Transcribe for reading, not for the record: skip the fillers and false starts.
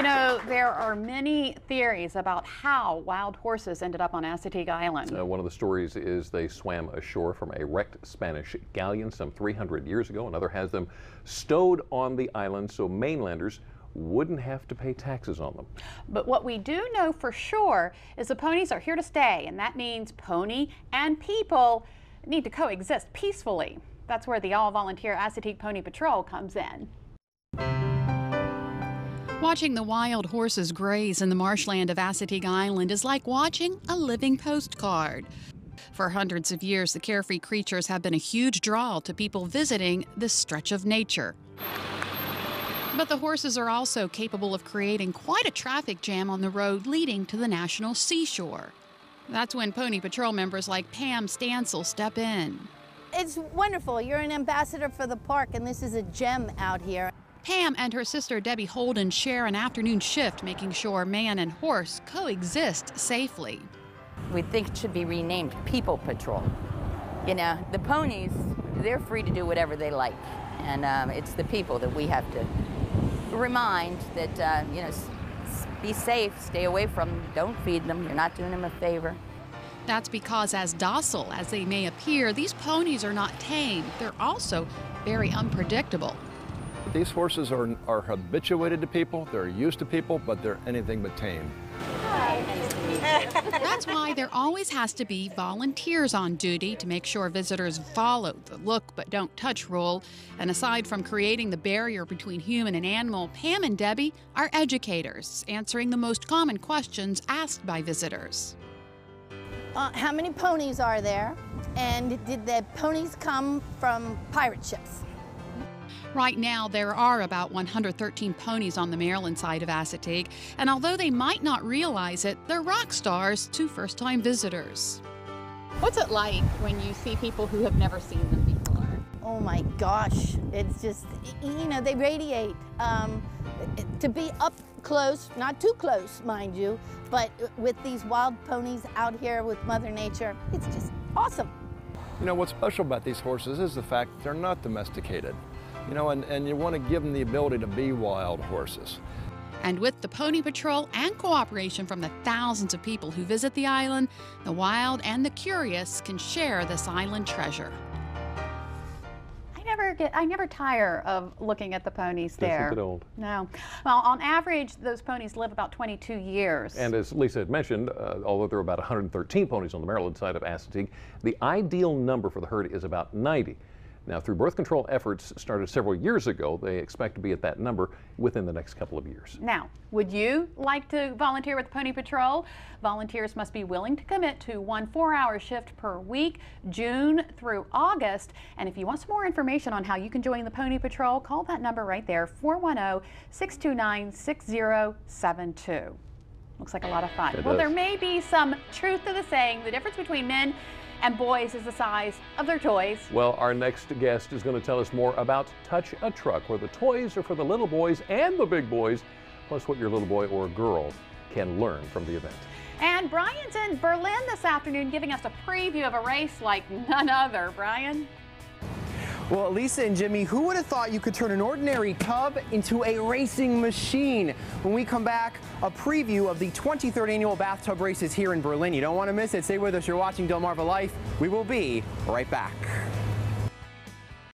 You know, there are many theories about how wild horses ended up on Assateague Island. One of the stories is they swam ashore from a wrecked Spanish galleon some 300 years ago. Another has them stowed on the island so mainlanders wouldn't have to pay taxes on them. But what we do know for sure is the ponies are here to stay, and that means pony and people need to coexist peacefully. That's where the all-volunteer Assateague Pony Patrol comes in. Watching the wild horses graze in the marshland of Assateague Island is like watching a living postcard. For hundreds of years, the carefree creatures have been a huge draw to people visiting this stretch of nature. But the horses are also capable of creating quite a traffic jam on the road leading to the national seashore. That's when Pony Patrol members like Pam Stansel step in. It's wonderful. You're an ambassador for the park, and this is a gem out here. Pam and her sister Debbie Holden share an afternoon shift, making sure man and horse coexist safely. We think it should be renamed People Patrol. You know, the ponies, they're free to do whatever they like. And it's the people that we have to remind that, you know, be safe, stay away from them, don't feed them, you're not doing them a favor. That's because as docile as they may appear, these ponies are not tame. They're also very unpredictable. These horses are habituated to people, they're used to people, but they're anything but tame. That's why there always has to be volunteers on duty to make sure visitors follow the look but don't touch rule. And aside from creating the barrier between human and animal, Pam and Debbie are educators, answering the most common questions asked by visitors. How many ponies are there? And did the ponies come from pirate ships? Right now, there are about 113 ponies on the Maryland side of Assateague, and although they might not realize it, they're rock stars to first-time visitors. What's it like when you see people who have never seen them before? Oh my gosh, it's just, you know, they radiate. To be up close, not too close, mind you, but with these wild ponies out here with Mother Nature, it's just awesome. You know, what's special about these horses is the fact that they're not domesticated. You know, and you want to give them the ability to be wild horses. And with the Pony Patrol and cooperation from the thousands of people who visit the island, the wild and the curious can share this island treasure. I never tire of looking at the ponies there. Doesn't get old. No. Well, on average, those ponies live about 22 years. And as Lisa had mentioned, although there are about 113 ponies on the Maryland side of Assateague, the ideal number for the herd is about 90. Now, through birth control efforts started several years ago, they expect to be at that number within the next couple of years. Now, would you like to volunteer with the Pony Patrol? Volunteers must be willing to commit to 1 4-hour shift per week, June through August. And if you want some more information on how you can join the Pony Patrol, call that number right there, 410-629-6072. Looks like a lot of fun. Well, there may be some truth to the saying, the difference between men and boys is the size of their toys. Well, our next guest is going to tell us more about Touch a Truck, where the toys are for the little boys and the big boys, plus what your little boy or girl can learn from the event. And Brian's in Berlin this afternoon giving us a preview of a race like none other. Brian? Well, Lisa and Jimmy, who would have thought you could turn an ordinary tub into a racing machine? When we come back, a preview of the 23rd annual bathtub races here in Berlin. You don't want to miss it. Stay with us. You're watching Delmarva Life. We will be right back.